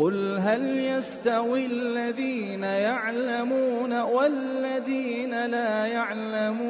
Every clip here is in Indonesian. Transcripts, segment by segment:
قل هل يستوي الذين يعلمون والذين لا يعلمون.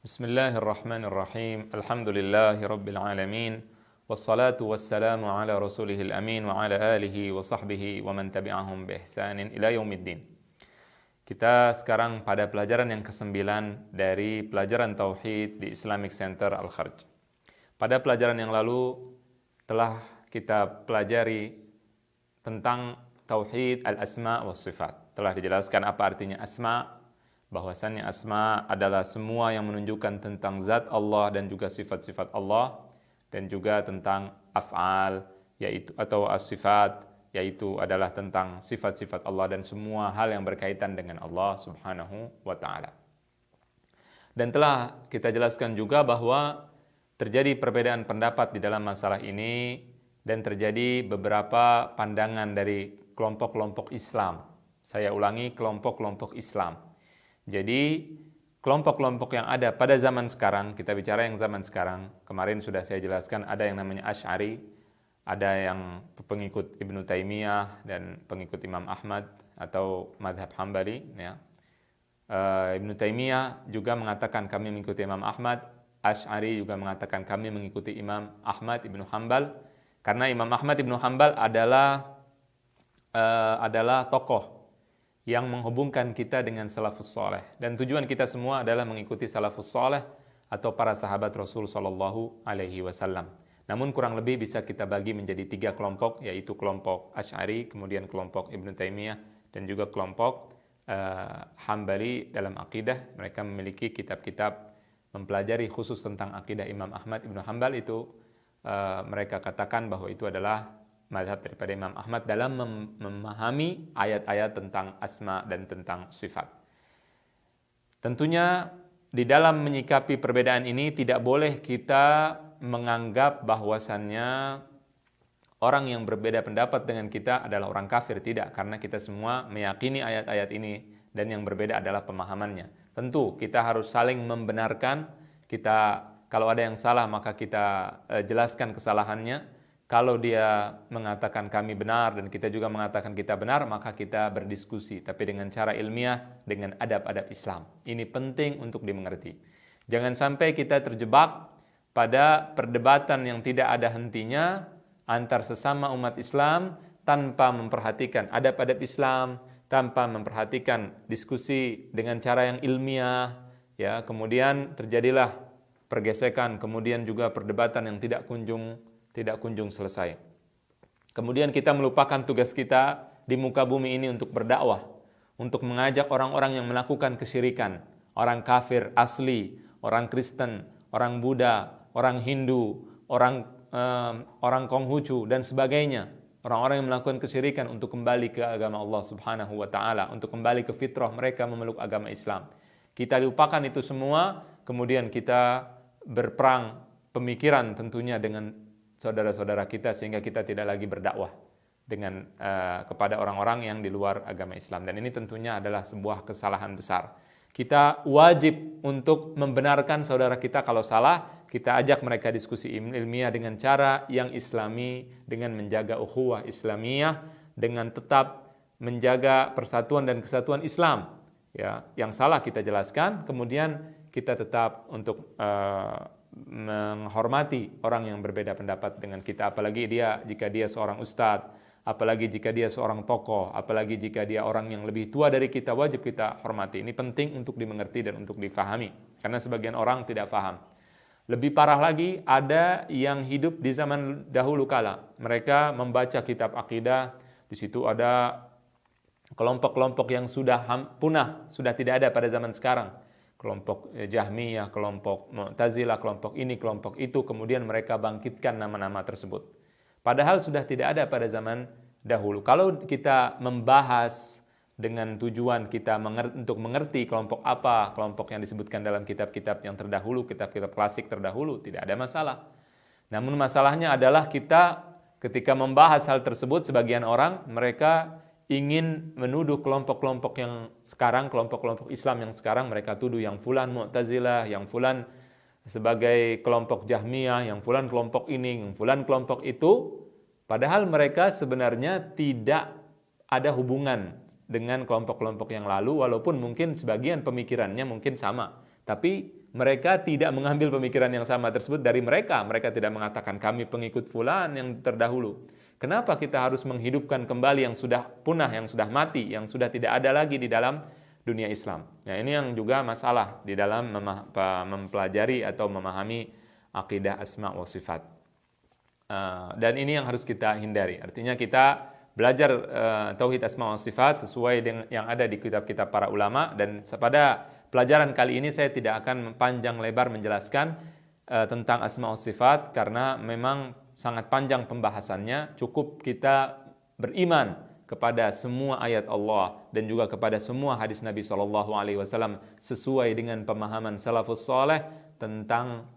بسم الله الرحمن الرحيم. الحمد لله رب العالمين والصلاة والسلام على رسوله الأمين وعلى آله وصحبه ومن تبعهم بإحسان إلى يوم الدين. Kita sekarang pada pelajaran yang ke-9 dari pelajaran Tauhid di Islamic Center Al-Kharj. Pada pelajaran yang lalu telah kita pelajari tentang Tauhid Al-Asma wa Sifat. Telah dijelaskan apa artinya asma, bahwasannya asma adalah semua yang menunjukkan tentang zat Allah dan juga sifat-sifat Allah, dan juga tentang af'al yaitu atau as-sifat, yaitu adalah tentang sifat-sifat Allah dan semua hal yang berkaitan dengan Allah Subhanahu wa taala. Dan telah kita jelaskan juga bahwa terjadi perbedaan pendapat di dalam masalah ini dan terjadi beberapa pandangan dari kelompok-kelompok Islam. Saya ulangi, kelompok-kelompok Islam. Jadi kelompok-kelompok yang ada pada zaman sekarang, kita bicara yang zaman sekarang, kemarin sudah saya jelaskan ada yang namanya Asy'ari, ada yang pengikut Ibnu Taimiyah dan pengikut Imam Ahmad atau madhab Hambali. Ya. Ibnu Taimiyah juga mengatakan kami mengikuti Imam Ahmad, Asy'ari juga mengatakan kami mengikuti Imam Ahmad Ibnu Hanbal, karena Imam Ahmad Ibnu Hanbal adalah tokoh yang menghubungkan kita dengan salafus saleh, dan tujuan kita semua adalah mengikuti salafus saleh atau para sahabat Rasul sallallahu alaihi wasallam. Namun kurang lebih bisa kita bagi menjadi 3 kelompok, yaitu kelompok Asy'ari, kemudian kelompok Ibnu Taimiyah, dan juga kelompok Hambali dalam akidah. Mereka memiliki kitab-kitab mempelajari khusus tentang akidah Imam Ahmad Ibnu Hanbal itu. Mereka katakan bahwa itu adalah mazhab daripada Imam Ahmad dalam memahami ayat-ayat tentang asma dan tentang sifat. Tentunya di dalam menyikapi perbedaan ini tidak boleh kita menganggap bahwasannya orang yang berbeda pendapat dengan kita adalah orang kafir. Tidak, karena kita semua meyakini ayat-ayat ini dan yang berbeda adalah pemahamannya. Tentu kita harus saling membenarkan. Kalau ada yang salah maka kita jelaskan kesalahannya. Kalau dia mengatakan kami benar dan kita juga mengatakan kita benar, maka kita berdiskusi, tapi dengan cara ilmiah, dengan adab-adab Islam. Ini penting untuk dimengerti. Jangan sampai kita terjebak pada perdebatan yang tidak ada hentinya antar sesama umat Islam tanpa memperhatikan adab-adab Islam, tanpa memperhatikan diskusi dengan cara yang ilmiah, ya, kemudian terjadilah pergesekan, kemudian juga perdebatan yang tidak kunjung selesai. Kemudian kita melupakan tugas kita di muka bumi ini untuk berdakwah, untuk mengajak orang-orang yang melakukan kesyirikan, orang kafir asli, orang Kristen, orang Buddha, orang Hindu, orang Konghucu dan sebagainya. Orang-orang yang melakukan kesyirikan untuk kembali ke agama Allah Subhanahu wa taala, untuk kembali ke fitrah mereka memeluk agama Islam. Kita lupakan itu semua, kemudian kita berperang pemikiran tentunya dengan saudara-saudara kita sehingga kita tidak lagi berdakwah dengan kepada orang-orang yang di luar agama Islam, dan ini tentunya adalah sebuah kesalahan besar. Kita wajib untuk membenarkan saudara kita kalau salah, kita ajak mereka diskusi ilmiah dengan cara yang islami, dengan menjaga ukhuwah Islamiyah, dengan tetap menjaga persatuan dan kesatuan Islam. Ya, yang salah kita jelaskan, kemudian kita tetap untuk menghormati orang yang berbeda pendapat dengan kita, apalagi jika dia seorang ustadz, apalagi jika dia seorang tokoh, apalagi jika dia orang yang lebih tua dari kita, wajib kita hormati. Ini penting untuk dimengerti dan untuk difahami, karena sebagian orang tidak faham. Lebih parah lagi, ada yang hidup di zaman dahulu kala. Mereka membaca kitab akidah, di situ ada kelompok-kelompok yang sudah punah, sudah tidak ada pada zaman sekarang. Kelompok Jahmiyah, kelompok Mu'tazilah, kelompok ini, kelompok itu, kemudian mereka bangkitkan nama-nama tersebut. Padahal sudah tidak ada pada zaman dahulu. Kalau kita membahas dengan tujuan kita untuk mengerti kelompok apa, kelompok yang disebutkan dalam kitab-kitab yang terdahulu, kitab-kitab klasik terdahulu, tidak ada masalah. Namun masalahnya adalah kita ketika membahas hal tersebut, sebagian orang mereka ingin menuduh kelompok-kelompok yang sekarang, kelompok-kelompok Islam yang sekarang, mereka tuduh yang fulan Mu'tazilah, yang fulan sebagai kelompok Jahmiyah, yang fulan kelompok ini, yang fulan kelompok itu, padahal mereka sebenarnya tidak ada hubungan dengan kelompok-kelompok yang lalu, walaupun mungkin sebagian pemikirannya mungkin sama. Tapi mereka tidak mengambil pemikiran yang sama tersebut dari mereka. Mereka tidak mengatakan kami pengikut fulan yang terdahulu. Kenapa kita harus menghidupkan kembali yang sudah punah, yang sudah mati, yang sudah tidak ada lagi di dalam dunia Islam? Nah, ini yang juga masalah di dalam mempelajari atau memahami akidah asma wa sifat. Dan ini yang harus kita hindari. Artinya kita belajar tauhid asma wa sifat sesuai dengan yang ada di kitab-kitab para ulama, dan pada pelajaran kali ini saya tidak akan panjang lebar menjelaskan tentang asma wa sifat karena memang sangat panjang pembahasannya. Cukup kita beriman kepada semua ayat Allah dan juga kepada semua hadis Nabi SAW sesuai dengan pemahaman salafus saleh tentang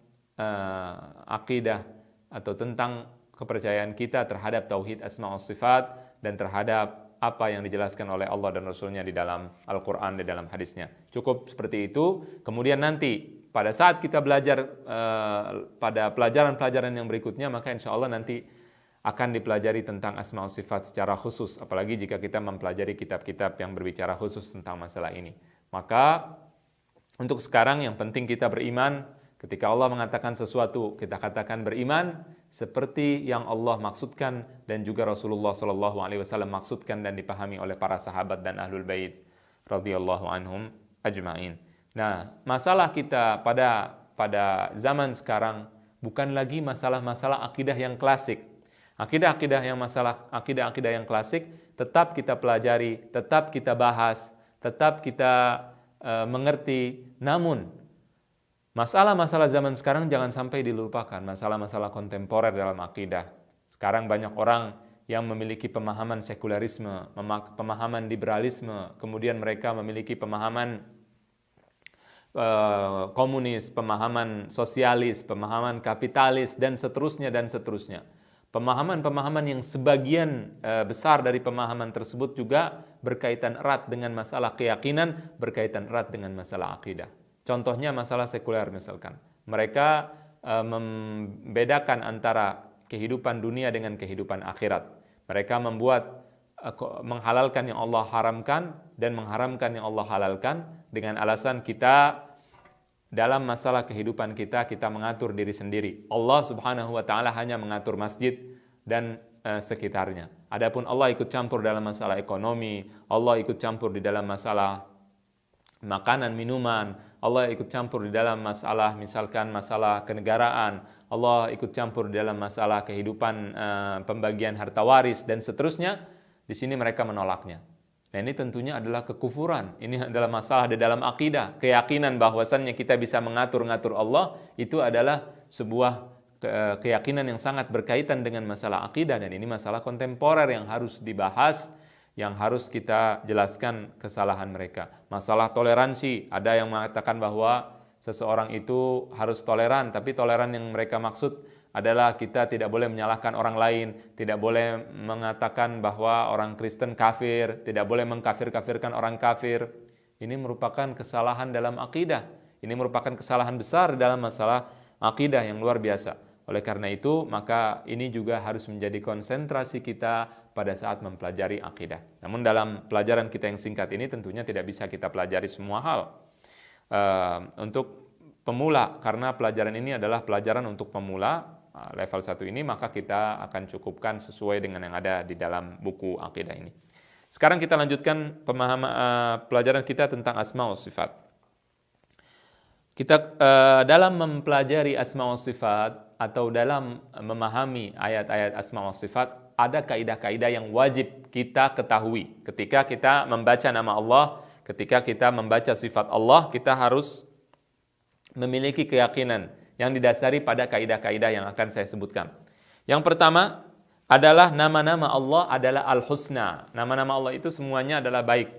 akidah atau tentang kepercayaan kita terhadap tauhid asma wa sifat dan terhadap apa yang dijelaskan oleh Allah dan Rasulnya di dalam Al-Quran, di dalam hadisnya. Cukup seperti itu. Kemudian nanti pada saat kita belajar pada pelajaran-pelajaran yang berikutnya, maka insya Allah nanti akan dipelajari tentang asma wa sifat secara khusus, apalagi jika kita mempelajari kitab-kitab yang berbicara khusus tentang masalah ini. Maka untuk sekarang yang penting kita beriman. Ketika Allah mengatakan sesuatu, kita katakan beriman seperti yang Allah maksudkan dan juga Rasulullah SAW maksudkan dan dipahami oleh para sahabat dan ahlul bait radhiyallahu anhum ajma'in. Nah, masalah kita pada zaman sekarang bukan lagi masalah-masalah akidah yang klasik. Akidah-akidah yang klasik tetap kita pelajari, tetap kita bahas, tetap kita mengerti. Namun masalah-masalah zaman sekarang jangan sampai dilupakan, masalah-masalah kontemporer dalam akidah. Sekarang banyak orang yang memiliki pemahaman sekularisme, pemahaman liberalisme, kemudian mereka memiliki pemahaman komunis, pemahaman sosialis, pemahaman kapitalis, dan seterusnya dan seterusnya. Pemahaman-pemahaman yang sebagian besar dari pemahaman tersebut juga berkaitan erat dengan masalah keyakinan, berkaitan erat dengan masalah akidah. Contohnya masalah sekuler misalkan. Mereka membedakan antara kehidupan dunia dengan kehidupan akhirat. Mereka menghalalkan yang Allah haramkan dan mengharamkan yang Allah halalkan dengan alasan kita dalam masalah kehidupan kita mengatur diri sendiri. Allah Subhanahu wa taala hanya mengatur masjid dan sekitarnya. Adapun Allah ikut campur dalam masalah ekonomi, Allah ikut campur di dalam masalah makanan, minuman, Allah ikut campur di dalam masalah misalkan masalah kenegaraan, Allah ikut campur di dalam masalah kehidupan pembagian harta waris dan seterusnya. Di sini mereka menolaknya. Nah, ini tentunya adalah kekufuran. Ini adalah masalah di dalam akidah. Keyakinan bahwasannya kita bisa mengatur-ngatur Allah itu adalah sebuah keyakinan yang sangat berkaitan dengan masalah akidah, dan ini masalah kontemporer yang harus dibahas, yang harus kita jelaskan kesalahan mereka. Masalah toleransi, ada yang mengatakan bahwa seseorang itu harus toleran, tapi toleran yang mereka maksud adalah kita tidak boleh menyalahkan orang lain, tidak boleh mengatakan bahwa orang Kristen kafir, tidak boleh mengkafir-kafirkan orang kafir. Ini merupakan kesalahan dalam akidah. Ini merupakan kesalahan besar dalam masalah akidah yang luar biasa. Oleh karena itu, maka ini juga harus menjadi konsentrasi kita pada saat mempelajari akidah. Namun dalam pelajaran kita yang singkat ini tentunya tidak bisa kita pelajari semua hal. Untuk pemula, karena pelajaran ini adalah pelajaran untuk pemula level 1 ini, maka kita akan cukupkan sesuai dengan yang ada di dalam buku akidah ini. Sekarang kita lanjutkan pelajaran kita tentang asma wa sifat. Kita dalam mempelajari asma wa sifat atau dalam memahami ayat-ayat asma wa sifat, ada kaidah-kaidah yang wajib kita ketahui. Ketika kita membaca nama Allah, ketika kita membaca sifat Allah, kita harus memiliki keyakinan yang didasari pada kaidah-kaidah yang akan saya sebutkan. Yang pertama adalah nama-nama Allah adalah Al-Husna. Nama-nama Allah itu semuanya adalah baik.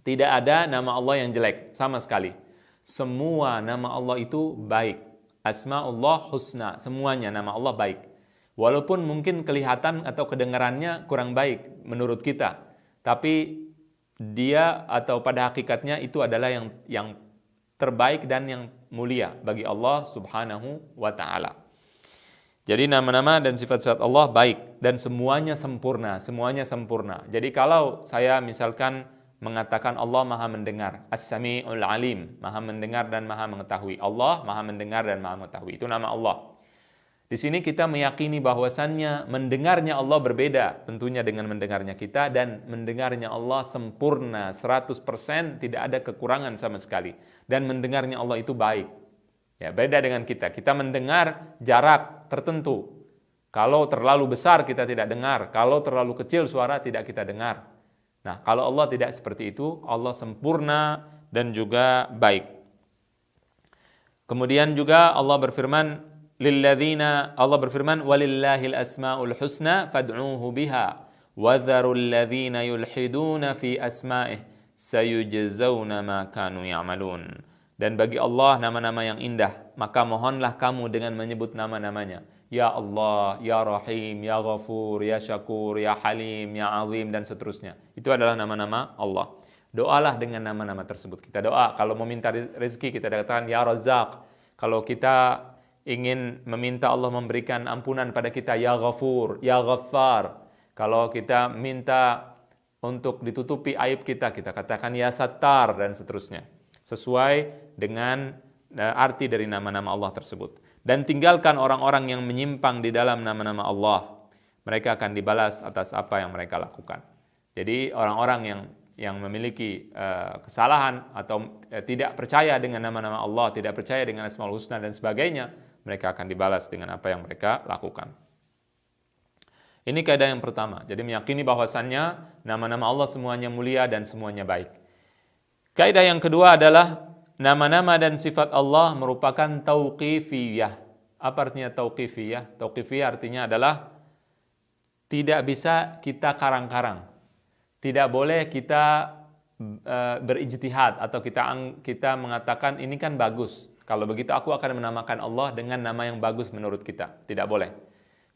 Tidak ada nama Allah yang jelek sama sekali. Semua nama Allah itu baik. Asma'ullah husna, semuanya nama Allah baik. Walaupun mungkin kelihatan atau kedengarannya kurang baik menurut kita, tapi dia atau pada hakikatnya itu adalah yang terbaik dan yang mulia bagi Allah Subhanahu wa taala. Jadi nama-nama dan sifat-sifat Allah baik dan semuanya sempurna, semuanya sempurna. Jadi kalau saya misalkan mengatakan Allah Maha mendengar, As-Sami'ul Alim, Maha mendengar dan Maha mengetahui. Allah Maha mendengar dan Maha mengetahui. Itu nama Allah. Di sini kita meyakini bahwasannya mendengarnya Allah berbeda tentunya dengan mendengarnya kita, dan mendengarnya Allah sempurna 100%, tidak ada kekurangan sama sekali. Dan mendengarnya Allah itu baik. Ya, beda dengan kita. Kita mendengar jarak tertentu. Kalau terlalu besar kita tidak dengar, kalau terlalu kecil suara tidak kita dengar. Nah, kalau Allah tidak seperti itu, Allah sempurna dan juga baik. Kemudian juga Allah berfirman, Allah berfirman, walillahil asmaul husna fad'uuhu biha wadharul ladzina yulhiduna fi asma'ih sayujzauna ma kanu ya'malun. Dan bagi Allah nama-nama yang indah, maka mohonlah kamu dengan menyebut nama-namanya. Ya Allah, Ya Rahim, Ya Ghafur, Ya Syakur, Ya Halim, Ya Azim, dan seterusnya. Itu adalah nama-nama Allah. Doalah dengan nama-nama tersebut. Kita doa, kalau meminta rezeki kita katakan Ya Razzaq. Kalau kita ingin meminta Allah memberikan ampunan pada kita, Ya Ghafur, Ya Ghaffar. Kalau kita minta untuk ditutupi aib kita katakan Ya Sattar, dan seterusnya. Sesuai dengan arti dari nama-nama Allah tersebut. Dan tinggalkan orang-orang yang menyimpang di dalam nama-nama Allah. Mereka akan dibalas atas apa yang mereka lakukan. Jadi orang-orang yang memiliki kesalahan atau tidak percaya dengan nama-nama Allah, tidak percaya dengan Asmaul Husna dan sebagainya, mereka akan dibalas dengan apa yang mereka lakukan. Ini kaidah yang pertama. Jadi meyakini bahwasannya nama-nama Allah semuanya mulia dan semuanya baik. Kaidah yang kedua adalah nama-nama dan sifat Allah merupakan tauqifiyah. Apa artinya tauqifiyah? Tauqifiyah artinya adalah tidak bisa kita karang-karang. Tidak boleh kita berijtihad atau kita mengatakan ini kan bagus. Kalau begitu aku akan menamakan Allah dengan nama yang bagus menurut kita. Tidak boleh.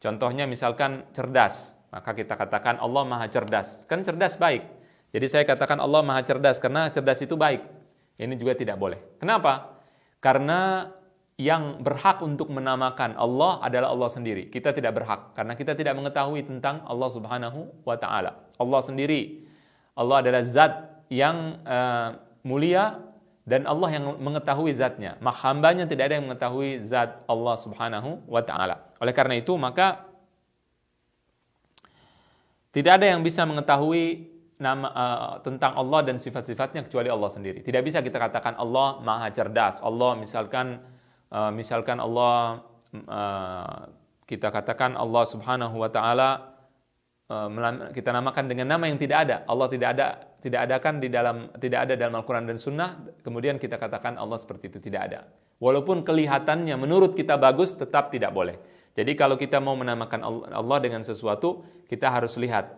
Contohnya misalkan cerdas, maka kita katakan Allah Maha Cerdas. Kan cerdas baik. Jadi saya katakan Allah Maha Cerdas karena cerdas itu baik. Ini juga tidak boleh. Kenapa? Karena yang berhak untuk menamakan Allah adalah Allah sendiri. Kita tidak berhak karena kita tidak mengetahui tentang Allah Subhanahu wa taala. Allah sendiri. Allah adalah zat yang mulia dan Allah yang mengetahui zatnya. Hambanya tidak ada yang mengetahui zat Allah Subhanahu wa taala. Oleh karena itu maka tidak ada yang bisa mengetahui tentang Allah dan sifat-sifatnya kecuali Allah sendiri. Tidak bisa kita katakan Allah Maha Cerdas. Allah misalkan Allah kita katakan Allah Subhanahu wa taala kita namakan dengan nama yang tidak ada. Allah tidak ada dalam Al-Qur'an dan Sunnah, kemudian kita katakan Allah seperti itu, tidak ada. Walaupun kelihatannya menurut kita bagus, tetap tidak boleh. Jadi kalau kita mau menamakan Allah dengan sesuatu, kita harus lihat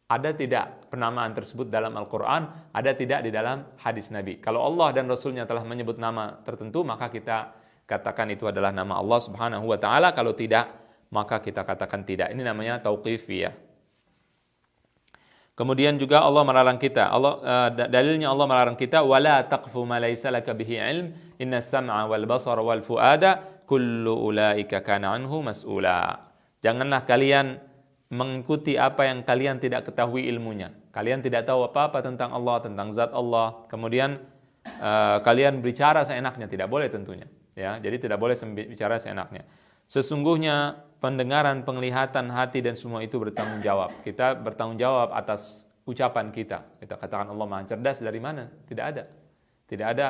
ada tidak penamaan tersebut dalam Al-Quran, ada tidak di dalam hadis Nabi. Kalau Allah dan Rasulnya telah menyebut nama tertentu, maka kita katakan itu adalah nama Allah Subhanahu wa ta'ala. Kalau tidak, maka kita katakan tidak. Ini namanya tauqifiyah. Kemudian juga Allah melarang kita. Dalilnya Allah melarang kita, wala taqfu ma laysa laka bihi ilm, inna sam'a wal basara wal fuada kullu ulaika kana anhu mas'ula. Janganlah kalian mengikuti apa yang kalian tidak ketahui ilmunya. Kalian tidak tahu apa-apa tentang Allah, tentang zat Allah. Kemudian kalian bicara seenaknya, tidak boleh tentunya. Ya, jadi tidak boleh bicara seenaknya. Sesungguhnya pendengaran, penglihatan, hati dan semua itu bertanggung jawab. Kita bertanggung jawab atas ucapan kita. Kita katakan Allah Maha Cerdas, dari mana? Tidak ada. Tidak ada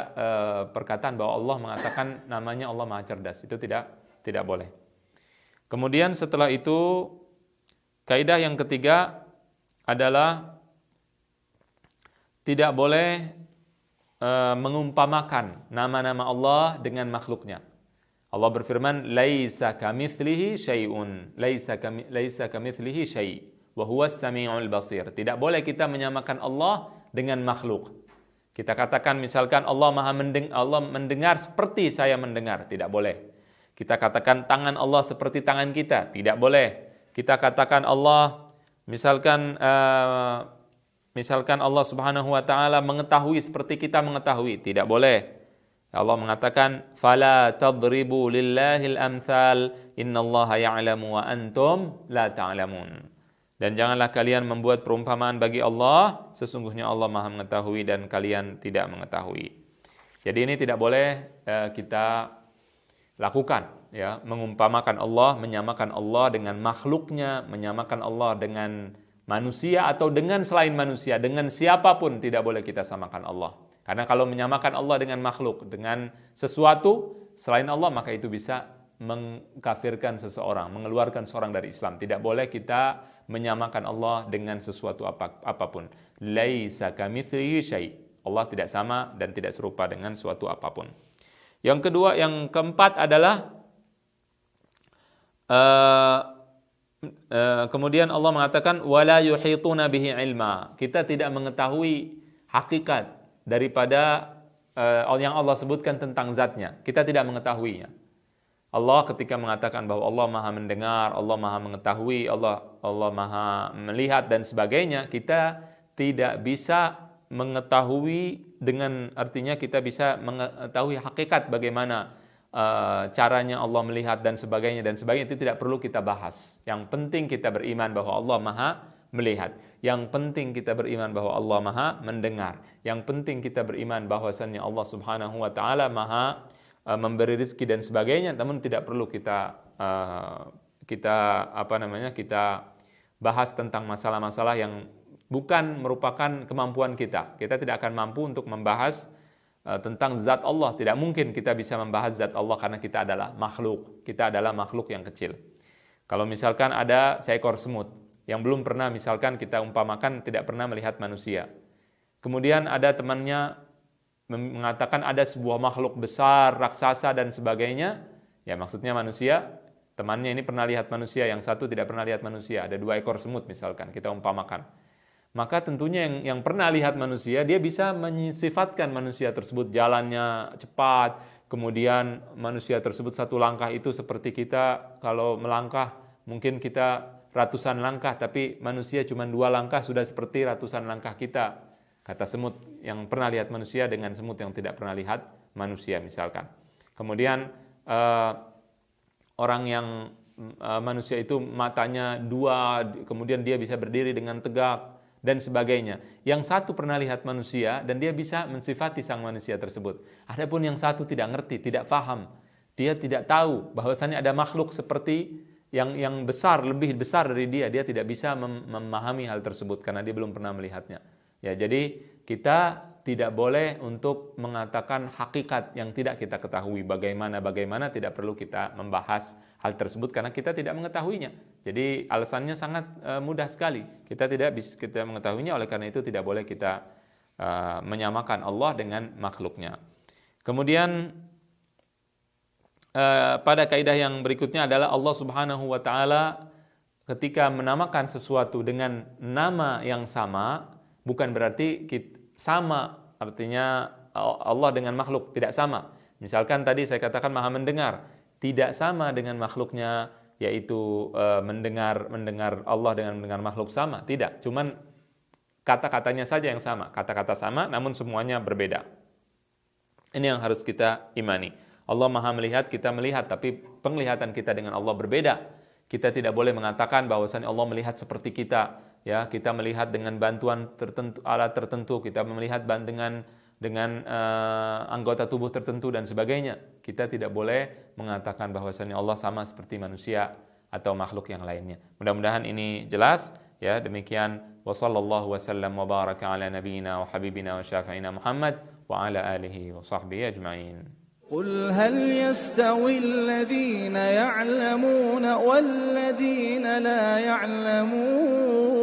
perkataan bahwa Allah mengatakan namanya Allah Maha Cerdas. Itu tidak boleh. Kemudian setelah itu kaidah yang ketiga adalah tidak boleh mengumpamakan nama-nama Allah dengan makhluknya. Allah berfirman, "Laisa kamitslihi syai'un." Laisa kamitslihi syai' wa huwas samiul basir. Tidak boleh kita menyamakan Allah dengan makhluk. Kita katakan misalkan Allah mendengar seperti saya mendengar, tidak boleh. Kita katakan tangan Allah seperti tangan kita, tidak boleh. Kita katakan Allah misalkan Allah Subhanahu wa taala mengetahui seperti kita mengetahui, tidak boleh. Allah mengatakan, "Fala tadribu lillahil amthal, innallaha ya'lamu wa antum la ta'lamun." Dan janganlah kalian membuat perumpamaan bagi Allah, sesungguhnya Allah Maha mengetahui dan kalian tidak mengetahui. Jadi ini tidak boleh kita lakukan, ya, mengumpamakan Allah, menyamakan Allah dengan makhluknya, menyamakan Allah dengan manusia atau dengan selain manusia, dengan siapapun tidak boleh kita samakan Allah. Karena kalau menyamakan Allah dengan makhluk, dengan sesuatu selain Allah, maka itu bisa mengkafirkan seseorang, mengeluarkan seorang dari Islam. Tidak boleh kita menyamakan Allah dengan sesuatu apapun. Laisa kamitslihi syai'. Allah tidak sama dan tidak serupa dengan suatu apapun. Yang kedua, yang keempat adalah kemudian Allah mengatakan wala yuhituna bihi ilma. Kita tidak mengetahui hakikat daripada yang Allah sebutkan tentang zatnya. Kita tidak mengetahuinya. Allah ketika mengatakan bahwa Allah Maha mendengar, Allah Maha mengetahui, Allah Maha melihat dan sebagainya, kita tidak bisa mengetahui dengan artinya kita bisa mengetahui hakikat bagaimana caranya Allah melihat dan sebagainya itu tidak perlu kita bahas. Yang penting kita beriman bahwa Allah Maha melihat. Yang penting kita beriman bahwa Allah Maha mendengar. Yang penting kita beriman bahwasannya Allah Subhanahu wa taala Maha memberi rezeki dan sebagainya, namun tidak perlu kita bahas tentang masalah-masalah yang bukan merupakan kemampuan kita. Kita tidak akan mampu untuk membahas tentang zat Allah. Tidak mungkin kita bisa membahas zat Allah karena kita adalah makhluk. Kita adalah makhluk yang kecil. Kalau misalkan ada seekor semut yang belum pernah, misalkan kita umpamakan tidak pernah melihat manusia. Kemudian ada temannya mengatakan ada sebuah makhluk besar, raksasa dan sebagainya. Ya maksudnya manusia. Temannya ini pernah lihat manusia, yang satu tidak pernah lihat manusia. Ada 2 ekor semut misalkan, kita umpamakan. Maka tentunya yang pernah lihat manusia, dia bisa mensifatkan manusia tersebut jalannya cepat, kemudian manusia tersebut satu langkah itu seperti kita kalau melangkah, mungkin kita ratusan langkah, tapi manusia cuma 2 langkah sudah seperti ratusan langkah kita. Kata semut yang pernah lihat manusia dengan semut yang tidak pernah lihat manusia misalkan. Kemudian orang yang manusia itu matanya 2, kemudian dia bisa berdiri dengan tegak, dan sebagainya. Yang satu pernah lihat manusia dan dia bisa mensifati sang manusia tersebut. Adapun yang satu tidak ngerti, tidak faham. Dia tidak tahu bahwasannya ada makhluk seperti yang besar, lebih besar dari dia. Dia tidak bisa memahami hal tersebut karena dia belum pernah melihatnya. Ya, jadi kita tidak boleh untuk mengatakan hakikat yang tidak kita ketahui. Bagaimana tidak perlu kita membahas hal tersebut karena kita tidak mengetahuinya. Jadi alasannya sangat mudah sekali. Kita tidak bisa kita mengetahuinya, oleh karena itu tidak boleh kita menyamakan Allah dengan makhluknya. Kemudian pada kaidah yang berikutnya adalah Allah Subhanahu wa taala ketika menamakan sesuatu dengan nama yang sama, bukan berarti sama, artinya Allah dengan makhluk, tidak sama. Misalkan tadi saya katakan Maha mendengar, tidak sama dengan makhluknya, yaitu mendengar Allah dengan mendengar makhluk sama, tidak. Cuman kata-katanya saja yang sama, kata-kata sama namun semuanya berbeda. Ini yang harus kita imani. Allah Maha melihat, kita melihat, tapi penglihatan kita dengan Allah berbeda. Kita tidak boleh mengatakan bahwasanya Allah melihat seperti kita. Ya, kita melihat dengan bantuan tertentu, alat tertentu, kita melihat dengan anggota tubuh tertentu dan sebagainya. Kita tidak boleh mengatakan bahwasanya Allah sama seperti manusia atau makhluk yang lainnya. Mudah-mudahan ini jelas. Ya, demikian wa sallallahu wasallam wa baraka ala nabiyyina wa habibina wa syafi'ina Muhammad wa ala alihi wa sahbihi ajma'in. قل هل يستوي الذين يعلمون والذين لا يعلمون